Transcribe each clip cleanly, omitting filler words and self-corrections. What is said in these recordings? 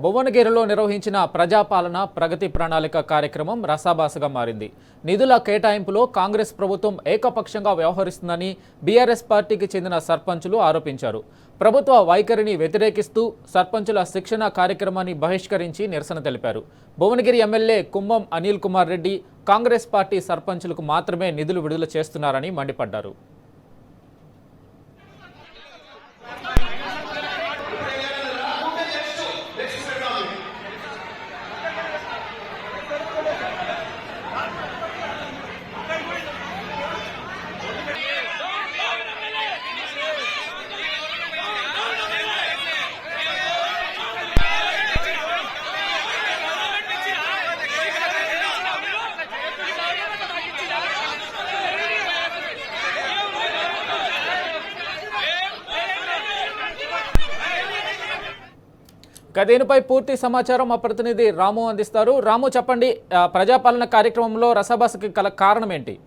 భువనగిరిలో నిర్వహించిన ప్రజాపాలన ప్రగతి ప్రణాళిక కార్యక్రమం రసాభాసగా మారింది. నిధుల కేటాయింపులో కాంగ్రెస్ ప్రభుత్వం ఏకపక్షంగా వ్యవహరిస్తుందని బీఆర్ఎస్ పార్టీకి చెందిన సర్పంచులు ఆరోపించారు. ప్రభుత్వ వైఖరిని వ్యతిరేకిస్తూ సర్పంచుల శిక్షణ కార్యక్రమాన్ని బహిష్కరించి నిరసన తెలిపారు. భువనగిరి ఎమ్మెల్యే కుంభం అనిల్ కుమార్ రెడ్డి కాంగ్రెస్ పార్టీ సర్పంచులకు మాత్రమే నిధులు విడుదల చేస్తున్నారని మండిపడ్డారు. దీనిపై పూర్తి సమాచారం మా ప్రతినిధి రాము అందిస్తారు. రాము, చెప్పండి, ప్రజాపాలన కార్యక్రమంలో రసాభాసకి గల కారణం ఏంటి?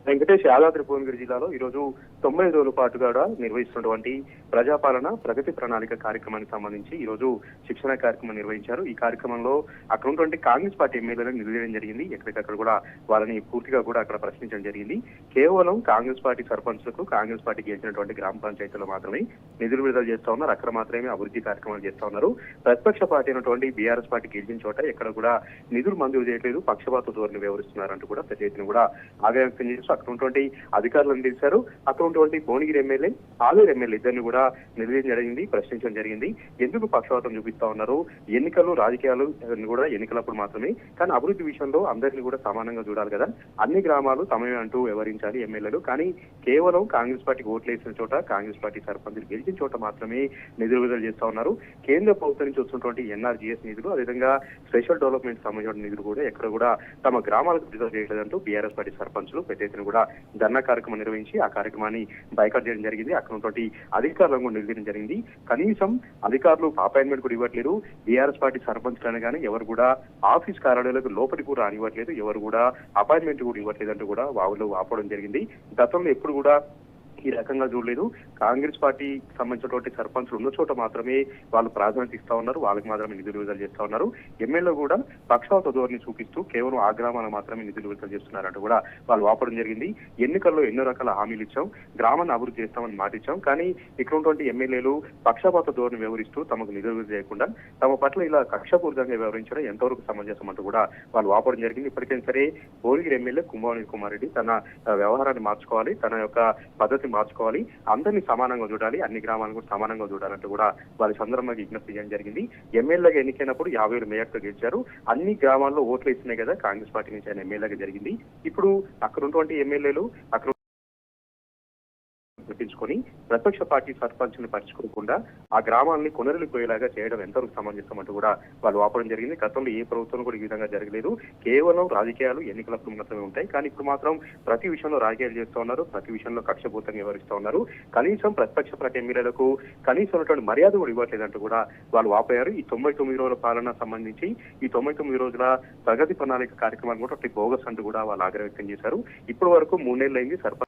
వెంకటేష్, యాదాద్రి భువనగిరి జిల్లాలో ఈరోజు 90 రోజుల పాటుగా నిర్వహిస్తున్నటువంటి ప్రజాపాలన ప్రగతి ప్రణాళిక కార్యక్రమానికి సంబంధించి ఈరోజు శిక్షణ కార్యక్రమం నిర్వహించారు. ఈ కార్యక్రమంలో అక్కడ ఉన్నటువంటి కాంగ్రెస్ పార్టీ ఎమ్మెల్యేలను నిలదీయడం జరిగింది. ఎక్కడికక్కడ కూడా వాళ్ళని పూర్తిగా కూడా అక్కడ ప్రశ్నించడం జరిగింది. కేవలం కాంగ్రెస్ పార్టీ సర్పంచ్లకు, కాంగ్రెస్ పార్టీ గెలిచినటువంటి గ్రామ పంచాయతీలో మాత్రమే నిధులు విడుదల చేస్తా ఉన్నారు. అక్కడ మాత్రమే అభివృద్ధి కార్యక్రమాలు చేస్తా ఉన్నారు. ప్రతిపక్ష పార్టీ అయినటువంటి బీఆర్ఎస్ పార్టీ గెలిచిన చోట ఎక్కడ కూడా నిధులు మంజూరు చేయట్లేదు, పక్షపాత ధోరణి వ్యవహరిస్తున్నారంటూ కూడా పెద్ద ఎత్తున కూడా ఆగ్రహం వ్యక్తం చేస్తూ అక్కడ ఉన్నటువంటి అధికారులను తెలిసారు. అక్కడ ఉన్నటువంటి భువనగిరి ఎమ్మెల్యే, ఆలేరు ఎమ్మెల్యే ఇద్దరిని కూడా నిలదీయడం జరిగింది, ప్రశ్నించడం జరిగింది. ఎందుకు పక్షపాతం చూపిస్తా ఉన్నారు? ఎన్నికలు, రాజకీయాలు కూడా ఎన్నికలప్పుడు మాత్రమే, కానీ అభివృద్ధి విషయంలో అందరినీ కూడా సమానంగా చూడాలి కదా. అన్ని గ్రామాలు తమమే అంటూ వ్యవహరించాలి ఎమ్మెల్యేలు, కానీ కేవలం కాంగ్రెస్ పార్టీకి ఓట్లు వేసిన చోట, కాంగ్రెస్ పార్టీ సర్పంచులు గెలిచిన చోట మాత్రమే నిధులు విడుదల చేస్తా ఉన్నారు. కేంద్ర ప్రభుత్వం నుంచి వస్తున్నటువంటి ఎన్ఆర్జీఎస్ నిధులు, అదేవిధంగా స్పెషల్ డెవలప్మెంట్ సంబంధించిన నిధులు కూడా ఎక్కడ కూడా తమ గ్రామాలకు విడుదల చేయలేదంటూ బీఆర్ఎస్ పార్టీ సర్పంచులు పెద్ద ఎత్తున కూడా ధర్నా కార్యక్రమం నిర్వహించి ఆ కార్యక్రమాన్ని బైకాట్ చేయడం జరిగింది. అక్కడ ఉన్నటువంటి అధికారులను కూడా నిలదీయడం జరిగింది. కనీసం అధికారులు అపాయింట్మెంట్ కూడా ఇవ్వట్లేదు. బీఆర్ఎస్ పార్టీ సర్పంచ్లను కానీ ఎవరు కూడా ఆఫీస్ కార్యాలయాలకు లోపలికి కూడా రానివ్వట్లేదు, ఎవరు కూడా అపాయింట్మెంట్ కూడా ఇవ్వట్లేదు అంటూ కూడా వావులు వాపోవడం జరిగింది. గతంలో ఎప్పుడు కూడా ఈ రకంగా చూడలేదు. కాంగ్రెస్ పార్టీ సంబంధించినటువంటి సర్పంచులు ఉన్న చోట మాత్రమే వాళ్ళు ప్రాధాన్యత ఇస్తా ఉన్నారు, వాళ్ళకి మాత్రమే నిధులు విడుదల చేస్తా ఉన్నారు. ఎమ్మెల్యే కూడా పక్షపాత ధోరణి చూపిస్తూ కేవలం ఆ గ్రామాలకు మాత్రమే నిధులు విడుదల చేస్తున్నారంటూ కూడా వాళ్ళు వాపడం జరిగింది. ఎన్నికల్లో ఎన్నో రకాల హామీలు ఇచ్చాం, గ్రామాన్ని అభివృద్ధి చేస్తామని మాట ఇచ్చాం, కానీ ఇక్కడ ఉన్నటువంటి ఎమ్మెల్యేలు పక్షపాత ధోరణి వ్యవహరిస్తూ తమకు నిధులు విడుదల చేయకుండా తమ పట్ల ఇలా కక్షపూరితంగా వ్యవహరించడం ఎంతవరకు సమంజసం అంటూ కూడా వాళ్ళు వాపడం జరిగింది. ఇప్పటికైనా సరే భువనగిరి ఎమ్మెల్యే కుంభం అనిల్ కుమార్ రెడ్డి తన వ్యవహారాన్ని మార్చుకోవాలి, తన యొక్క పద్ధతి మార్చుకోవాలి, అందరినీ సమానంగా చూడాలి, అన్ని గ్రామాలను కూడా సమానంగా చూడాలంటూ కూడా వాళ్ళ సందర్భంగా విజ్ఞప్తి చేయడం జరిగింది. ఎమ్మెల్యేగా ఎన్నికైనప్పుడు 50,000 మేయర్తో గెలిచారు. అన్ని గ్రామాల్లో ఓట్లు ఇస్తున్నాయి కదా కాంగ్రెస్ పార్టీ నుంచి ఆయన ఎమ్మెల్యేగా జరిగింది. ఇప్పుడు అక్కడ ఉన్నటువంటి ఎమ్మెల్యేలు అక్కడ గుర్తించుకొని ప్రతిపక్ష పార్టీ సర్పంచ్ని పరుచుకోకుండా ఆ గ్రామాన్ని కొనరిల్లిపోయేలాగా చేయడం ఎంతవరకు సమంజసం అంటూ కూడా వాళ్ళు వాపడం జరిగింది. గతంలో ఏ ప్రభుత్వం కూడా ఈ విధంగా జరగలేదు. కేవలం రాజకీయాలు ఎన్నికలప్పుడు మాత్రమే ఉంటాయి, కానీ ఇప్పుడు మాత్రం ప్రతి విషయంలో రాజకీయాలు చేస్తూ ఉన్నారు, ప్రతి విషయంలో కక్షపూర్తంగా వ్యవహరిస్తూ ఉన్నారు. కనీసం ప్రతిపక్ష పార్టీ ఎమ్మెల్యేలకు కనీసం ఉన్నటువంటి మర్యాద కూడా ఇవ్వట్లేదంటూ కూడా వాళ్ళు వాపోయారు. ఈ 99 రోజుల పాలన సంబంధించి ఈ 99 రోజుల ప్రగతి ప్రణాళిక కార్యక్రమాన్ని కూడా బోగస్ అంటూ కూడా వాళ్ళు ఆగ్రహం వ్యక్తం చేశారు. ఇప్పటి వరకు 3 నెలలు అయింది, సర్పంచ్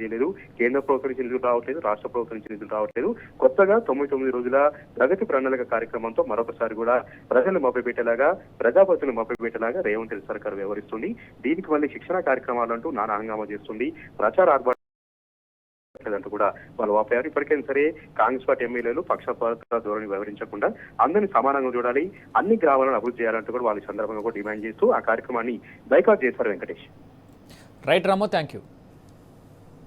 చేయలేదు, కేంద్ర ప్రభుత్వం నుంచి నిధులు రావట్లేదు, రాష్ట్ర ప్రభుత్వం నుంచి నిధులు రావట్లేదు. కొత్తగా 99 రోజుల ప్రగతి ప్రణాళిక కార్యక్రమంతో మరొకసారి కూడా ప్రజలు మభ్యపెట్టేలాగా, ప్రజాపతిని మభ్యపెట్టేలాగా రేవంత్ రెడ్డి సర్కార్ వ్యవహరిస్తుంది. దీనికి మళ్ళీ శిక్షణ కార్యక్రమాలంటూ నానా హంగామా చేస్తుంది, ప్రచార ఆర్భాటంటూ కూడా వాళ్ళు వాపోయారు. ఇప్పటికైనా సరే కాంగ్రెస్ పార్టీ ఎమ్మెల్యేలు పక్షపాత ధోరణి వ్యవహరించకుండా అందరినీ సమానంగా చూడాలి, అన్ని గ్రామాలను అభివృద్ధి చేయాలంటూ కూడా వాళ్ళ సందర్భంగా కూడా డిమాండ్ చేస్తూ ఆ కార్యక్రమాన్ని బైకాట్ చేశారు. Venkatesh. Right Ramu, thank you.